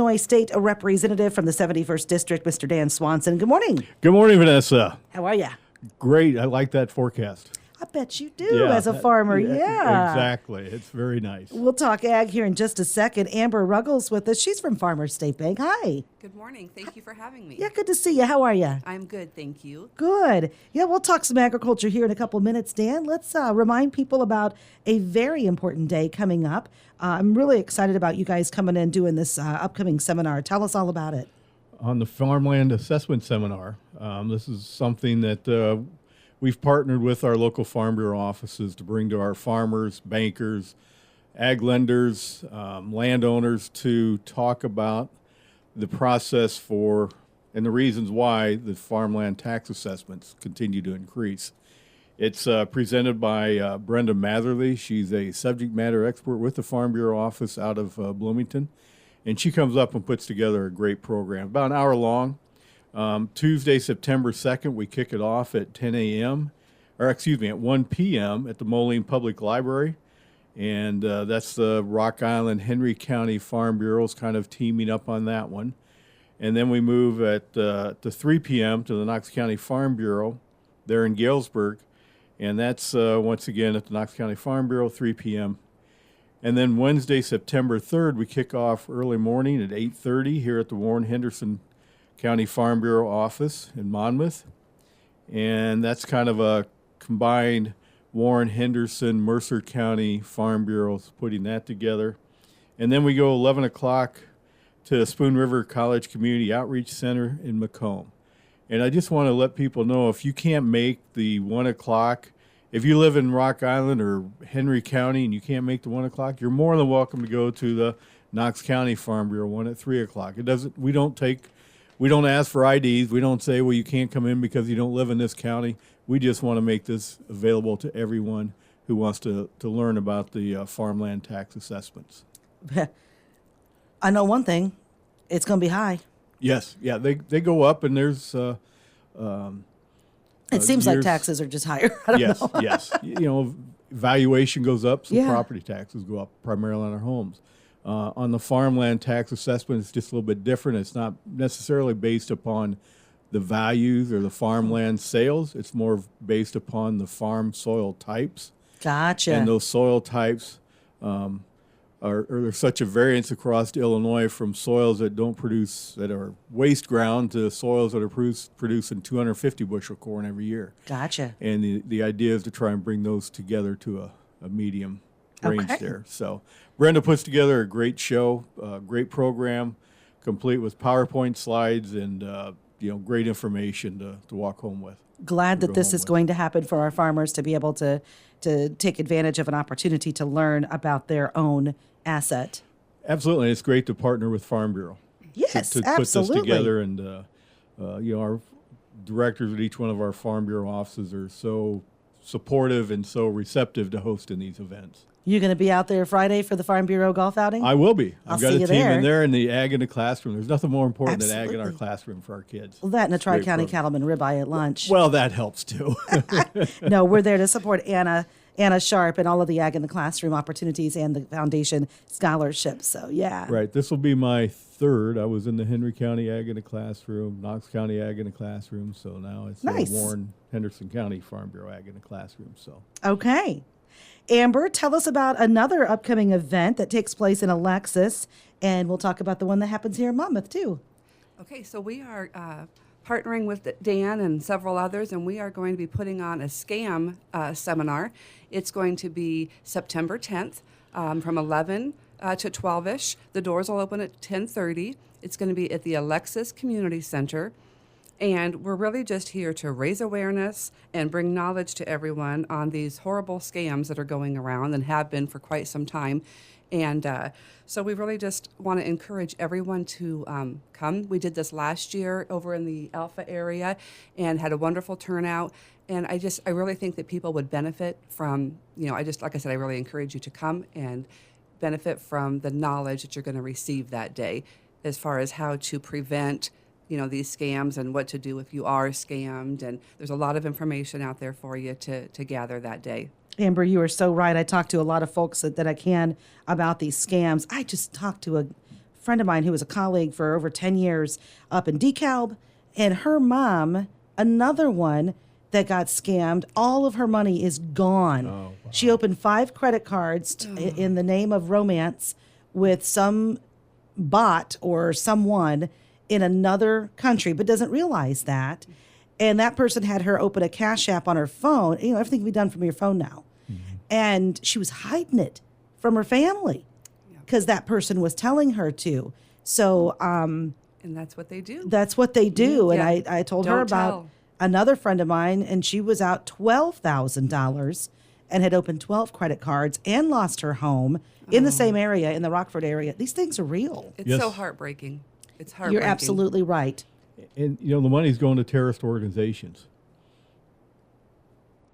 Illinois State Representative from the 71st District, Mr. Dan Swanson. Good morning. Good morning, Vanessa. How are you? Great. I like that forecast. I bet you do as a farmer. Yeah. Exactly. It's very nice. We'll talk ag here in just a second. Amber Ruggles with us. She's from Farmers State Bank. Hi. Good morning. Thank you for having me. Yeah, good to see you. How are you? I'm good, thank you. Good. Yeah, we'll talk some agriculture here in a couple minutes, Dan. Let's remind people about a very important day coming up. I'm really excited about you guys coming in doing this upcoming seminar. Tell us all about it. On the Farmland Assessment Seminar, this is something that we've partnered with our local Farm Bureau offices to bring to our farmers, bankers, ag lenders, landowners to talk about the process for and the reasons why the farmland tax assessments continue to increase. It's presented by Brenda Matherly. She's a subject matter expert with the Farm Bureau office out of Bloomington. And she comes up and puts together a great program, about an hour long. Tuesday, September 2nd, we kick it off at 10 a.m., at 1 p.m. at the Moline Public Library. And that's the Rock Island, Henry County Farm Bureaus kind of teaming up on that one. And then we move at to 3 p.m. to the Knox County Farm Bureau there in Galesburg. And that's once again at the Knox County Farm Bureau, 3 p.m. And then Wednesday, September 3rd, we kick off early morning at 8:30 here at the Warren Henderson County Farm Bureau office in Monmouth. And that's kind of a combined Warren Henderson, Mercer County Farm Bureaus putting that together. And then we go 11 o'clock to Spoon River College Community Outreach Center in Macomb. And I just want to let people know, if you can't make the 1 o'clock, if you live in Rock Island or Henry County and you can't make the 1 o'clock, you're more than welcome to go to the Knox County Farm Bureau one at 3 o'clock. We don't ask for IDs. We don't say, well, you can't come in because you don't live in this county. We just want to make this available to everyone who wants to learn about the farmland tax assessments. I know one thing. It's going to be high. Yes. Yeah, they go up, and there's it seems like taxes are just higher. I don't know. Yes. Valuation goes up, so property taxes go up primarily on our homes. On the farmland tax assessment, it's just a little bit different. It's not necessarily based upon the values or the farmland sales. It's more based upon the farm soil types. Gotcha. And those soil types there's such a variance across Illinois from soils that are waste ground to soils that are producing 250 bushel corn every year. Gotcha. And the idea is to try and bring those together to a medium range there. So Brenda puts together a great show, great program, complete with PowerPoint slides and great information to walk home with. Glad that this is going to happen for our farmers to be able to take advantage of an opportunity to learn about their own asset. Absolutely. It's great to partner with Farm Bureau. Yes, to absolutely. Put this together, and our directors at each one of our Farm Bureau offices are so supportive and so receptive to hosting these events. You're going to be out there Friday for the Farm Bureau golf outing? I will be. I've got a team in there in the ag in the classroom. There's nothing more important than ag in our classroom for our kids. Well, that and a Tri-County Cattleman ribeye at lunch. Well, that helps too. No, we're there to support Anna Sharp and all of the ag in the classroom opportunities and the foundation scholarships. So, yeah. Right. This will be my third. I was in the Henry County Ag in the classroom, Knox County Ag in the classroom. So now it's the Warren Henderson County Farm Bureau Ag in the classroom. So. Okay. Amber, tell us about another upcoming event that takes place in Alexis, and we'll talk about the one that happens here in Monmouth, too. Okay, so we are partnering with Dan and several others, and we are going to be putting on a scam seminar. It's going to be September 10th from 11 to 12-ish. The doors will open at 10:30. It's going to be at the Alexis Community Center. And we're really just here to raise awareness and bring knowledge to everyone on these horrible scams that are going around and have been for quite some time. And so we really just want to encourage everyone to come. We did this last year over in the Alpha area and had a wonderful turnout. And I really think that people would benefit from, like I said, I really encourage you to come and benefit from the knowledge that you're going to receive that day as far as how to prevent these scams and what to do if you are scammed. And there's a lot of information out there for you to gather that day. Amber, you are so right. I talk to a lot of folks that I can about these scams. I just talked to a friend of mine who was a colleague for over 10 years up in DeKalb, and her mom, another one that got scammed. All of her money is gone. Oh, wow. She opened 5 credit cards in the name of romance with some bot or someone in another country, but doesn't realize that. And that person had her open a Cash App on her phone. You know, everything can be done from your phone now. And she was hiding it from her family because that person was telling her to. So, And that's what they do. that's what they do. Yeah. And I told her Don't about tell. another friend of mine, and she was out $12,000 and had opened 12 credit cards and lost her home in the same area, in the Rockford area. These things are real. It's Yes. so heartbreaking. It's heartbreaking. You're absolutely right. And, you know, the money's going to terrorist organizations.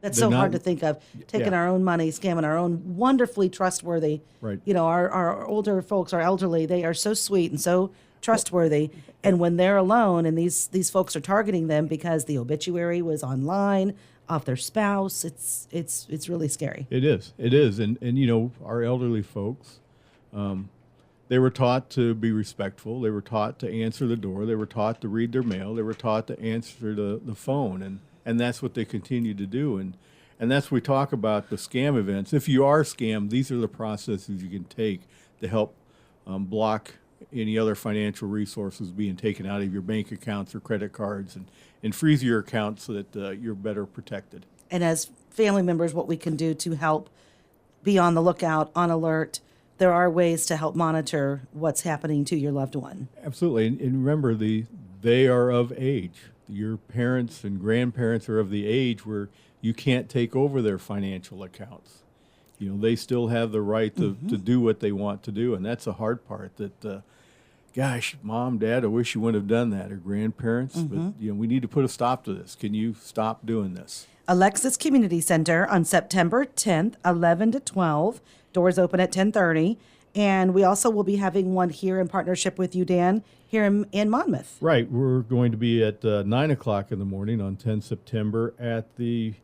That's They're so hard not- to think of, taking yeah. our own money, scamming our own wonderfully trustworthy. Right. You know, our older folks, our elderly, they are so sweet and so trustworthy. And when they're alone and these folks are targeting them because the obituary was online of their spouse, it's really scary. It is. And you know, our elderly folks, they were taught to be respectful. They were taught to answer the door. They were taught to read their mail. They were taught to answer the phone. And that's what they continue to do. And that's what we talk about the scam events. If you are scammed, these are the processes you can take to help block any other financial resources being taken out of your bank accounts or credit cards and freeze your account so that you're better protected. And as family members, what we can do to help be on the lookout, on alert, there are ways to help monitor what's happening to your loved one. Absolutely, and remember, they are of age. Your parents and grandparents are of the age where you can't take over their financial accounts. You know, they still have the right to do what they want to do, and that's the hard part. That, gosh, Mom, Dad, I wish you wouldn't have done that, or grandparents. But you know, we need to put a stop to this. Can you stop doing this? Alexis Community Center on September 10th, 11 to 12. Doors open at 10:30. And we also will be having one here in partnership with you, Dan, here in Monmouth. Right, we're going to be at 9 o'clock in the morning on 10 September at the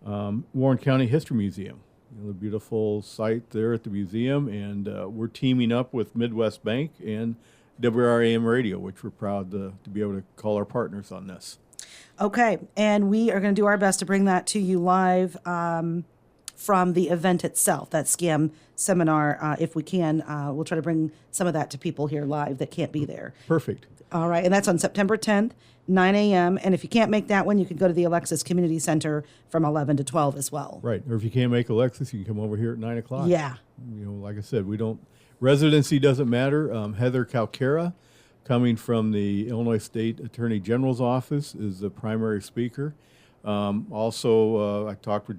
Warren County History Museum. You know, the beautiful site there at the museum, and we're teaming up with Midwest Bank and WRAM Radio, which we're proud to be able to call our partners on this. Okay, and we are going to do our best to bring that to you live from the event itself, that scam seminar, if we can. We'll try to bring some of that to people here live that can't be there. Perfect. All right, and that's on September 10th, 9 a.m. And if you can't make that one, you can go to the Alexis Community Center from 11 to 12 as well. Right, or if you can't make Alexis, you can come over here at 9 o'clock. Yeah. You know, like I said, residency doesn't matter. Heather Calcara, coming from the Illinois State Attorney General's office, is the primary speaker. Also, I talked with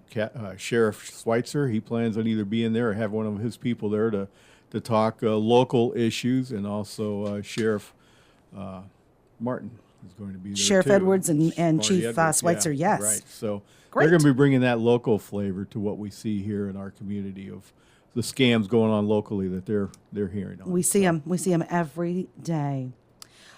Sheriff Schweitzer. He plans on either being there or have one of his people there to talk local issues, and also Sheriff Martin is going to be there Sheriff too. Edwards and Marty Chief Edwards, Schweitzer, yes. Right. So Great. they're going to be bringing that local flavor to what we see here in our community of the scams going on locally that they're hearing on. We see them. We see them every day.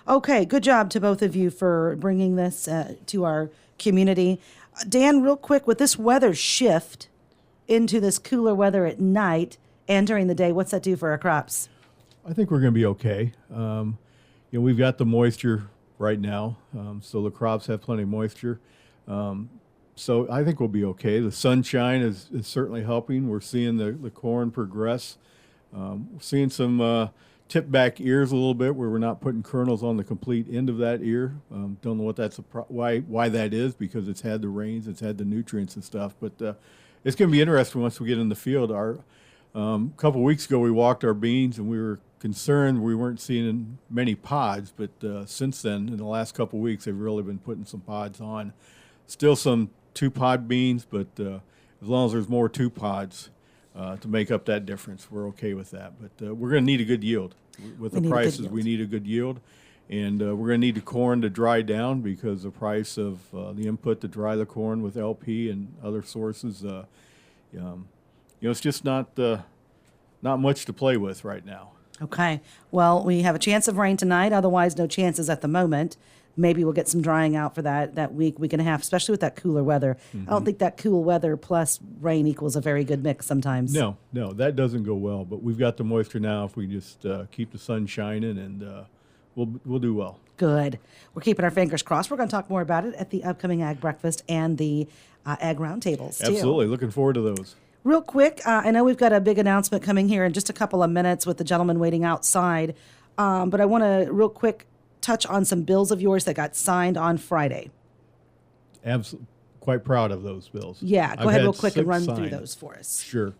Okay, good job to both of you for bringing this to our community. Dan, real quick, with this weather shift into this cooler weather at night and during the day, what's that do for our crops? I think we're going to be okay. You know, we've got the moisture right now, so the crops have plenty of moisture. So I think we'll be okay. The sunshine is certainly helping. We're seeing the corn progress. We're seeing some tip back ears a little bit where we're not putting kernels on the complete end of that ear. Don't know what that's why that is, because it's had the rains, it's had the nutrients and stuff. But it's going to be interesting once we get in the field. Our couple weeks ago we walked our beans and we were concerned we weren't seeing many pods, but since then, in the last couple weeks, they've really been putting some pods on. Still some 2-pod beans, but as long as there's more 2 pods to make up that difference, we're okay with that. But we're going to need a good yield. With the prices, we need a good yield. And we're going to need the corn to dry down because the price of the input to dry the corn with LP and other sources, you know, it's just not much to play with right now. Okay. Well, we have a chance of rain tonight. Otherwise, no chances at the moment. maybe we'll get some drying out for that week and a half, especially with that cooler weather. I don't think that cool weather plus rain equals a very good mix sometimes. No, that doesn't go well. But we've got the moisture now. If we just keep the sun shining, and we'll do well. Good. We're keeping our fingers crossed. We're going to talk more about it at the upcoming Ag Breakfast and the Ag Roundtables, too. Absolutely. Looking forward to those. Real quick, I know we've got a big announcement coming here in just a couple of minutes with the gentleman waiting outside, but I want to real quick touch on some bills of yours that got signed on Friday. Absolutely. Quite proud of those bills. Yeah, go I've ahead had real quick and 6 run through signed. those for us. Sure.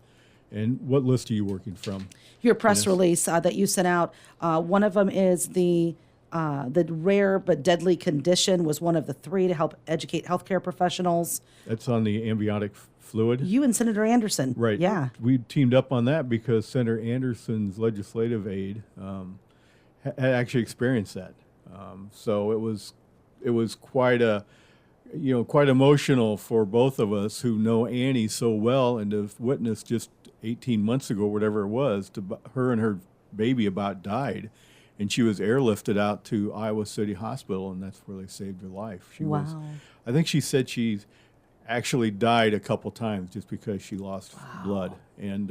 And what list are you working from? Your press Yes. release that you sent out, one of them is the rare but deadly condition was one of the 3 to help educate healthcare professionals. That's on the amniotic fluid. You and Senator Anderson. Right. Yeah. We teamed up on that because Senator Anderson's legislative aide had actually experienced that. So it was quite quite emotional for both of us who know Annie so well and have witnessed just 18 months ago, whatever it was, her and her baby about died. And she was airlifted out to Iowa City Hospital, and that's where they saved her life. Wow. I think she said she actually died a couple times just because she lost blood. And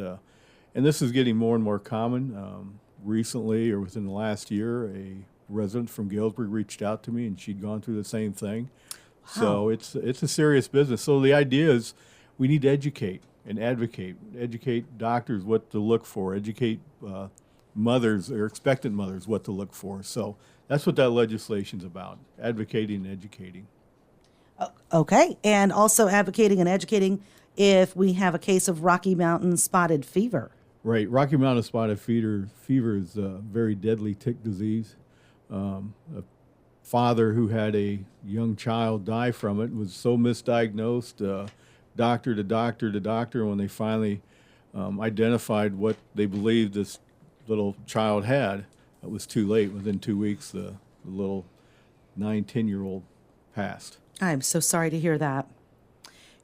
this is getting more and more common. Recently, or within the last year, a resident from Galesburg reached out to me, and she'd gone through the same thing. So it's a serious business. So the idea is we need to educate and educate doctors what to look for, educate mothers or expectant mothers what to look for. So that's what that legislation's about, advocating and educating. Okay. And also advocating and educating if we have a case of Rocky Mountain spotted fever. Right. Rocky Mountain spotted fever is a very deadly tick disease. A father who had a young child die from it was so misdiagnosed, doctor to doctor to doctor, and when they finally identified what they believed this little child had, it was too late. Within 2 weeks, the little 9-10-year-old passed. I'm so sorry to hear that.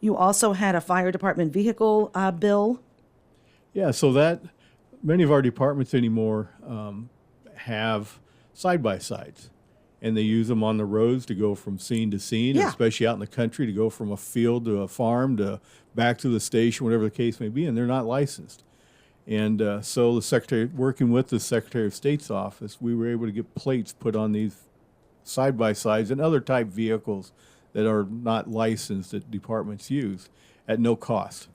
You also had a fire department vehicle bill. Yeah, so that many of our departments anymore have side-by-sides, and they use them on the roads to go from scene to scene, Yeah. especially out in the country, to go from a field to a farm to back to the station, whatever the case may be, and they're not licensed. And so the secretary, working with the Secretary of State's office, we were able to get plates put on these side-by-sides and other type vehicles that are not licensed that departments use at no cost.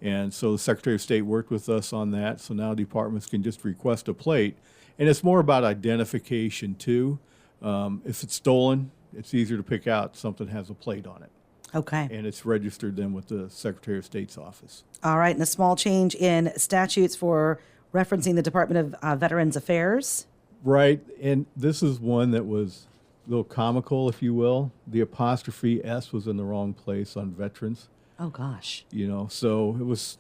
And so the Secretary of State worked with us on that. So now departments can just request a plate. And it's more about identification, too. If it's stolen, it's easier to pick out something that has a plate on it. Okay. And it's registered then with the Secretary of State's office. All right. And a small change in statutes for referencing the Department of Veterans Affairs. Right. And this is one that was a little comical, if you will. The apostrophe S was in the wrong place on veterans. Oh, gosh. So it was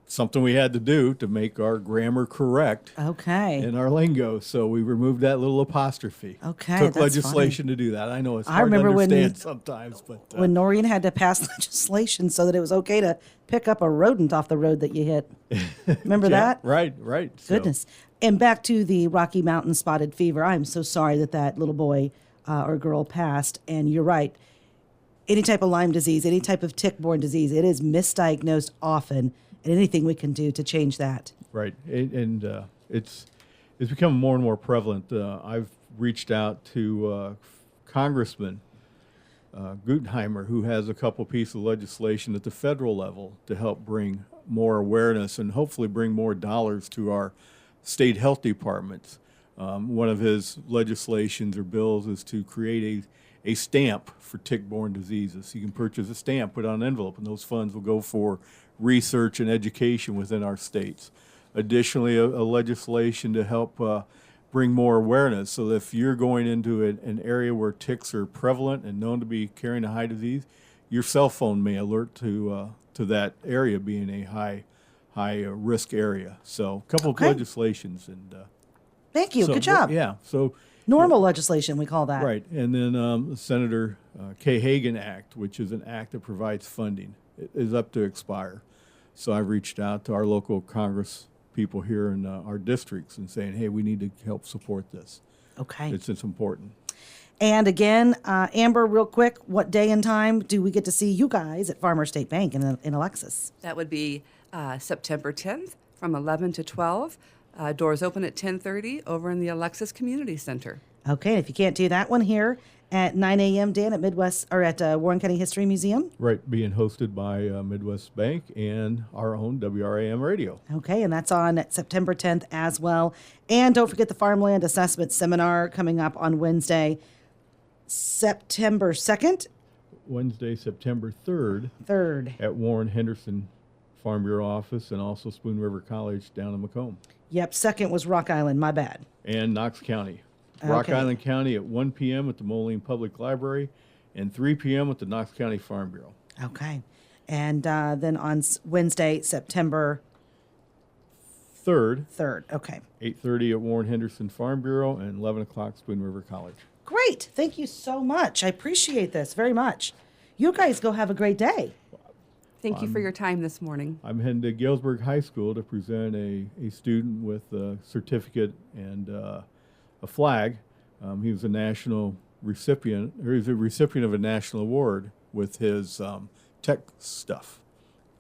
something we had to do to make our grammar correct Okay. in our lingo. So we removed that little apostrophe. Okay, Took that's legislation to do that. I know it's I hard to remember when understand sometimes, but when Noreen had to pass legislation so that it was okay to pick up a rodent off the road that you hit. Remember yeah, that? Right. So, Goodness. And back to the Rocky Mountain spotted fever. I'm so sorry that little boy or girl passed. And you're right. Any type of Lyme disease, any type of tick-borne disease, it is misdiagnosed often, and anything we can do to change that. right. And it's become more and more prevalent. I've reached out to Congressman Gutenheimer, who has a couple pieces of legislation at the federal level to help bring more awareness and hopefully bring more dollars to our state health departments. One of his legislations or bills is to create a stamp for tick-borne diseases. You can purchase a stamp, put it on an envelope, and those funds will go for research and education within our states. Additionally, a legislation to help bring more awareness. So that if you're going into an area where ticks are prevalent and known to be carrying a high disease, your cell phone may alert to that area being a high risk area. So a couple of legislations. And Thank you. Good job. Yeah. So Normal legislation, we call that. right. And then the Senator Kay Hagan Act, which is an act that provides funding, it is up to expire. So I've reached out to our local Congress people here in our districts and saying, hey, we need to help support this. Okay. It's important. And again, Amber, real quick, what day and time do we get to see you guys at Farmer State Bank in Alexis? That would be September 10th from 11 to 12. Doors open at 10:30 over in the Alexis Community Center. Okay, if you can't do that one here at 9 a.m., Dan, at Midwest or at Warren County History Museum. Right, being hosted by Midwest Bank and our own WRAM radio. Okay, and that's on September 10th as well. And don't forget the Farmland Assessment Seminar coming up on Wednesday, September 2nd. Wednesday, September 3rd. 3rd. At Warren Henderson Farm Bureau office and also Spoon River College down in Macomb. Yep, 2nd was Rock Island, my bad. And Knox County. Rock Okay. Island County at 1 p.m. at the Moline Public Library and 3 p.m. at the Knox County Farm Bureau. Okay. And then on Wednesday, September 3rd, 3rd. Okay. 8:30 at Warren Henderson Farm Bureau and 11 o'clock Spoon River College. Great. Thank you so much. I appreciate this very much. You guys go have a great day. Thank you for your time this morning. I'm heading to Galesburg High School to present a student with a certificate and a flag. He was a national recipient, or he's a recipient of a national award with his tech stuff.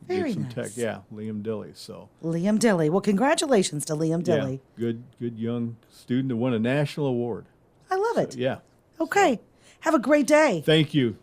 He did Very some nice. tech, yeah, Liam Dilly. So Liam Dilly. Well, congratulations to Liam Dilly. yeah, good young student who won a national award. I love it. Yeah. Okay. Have a great day. Thank you.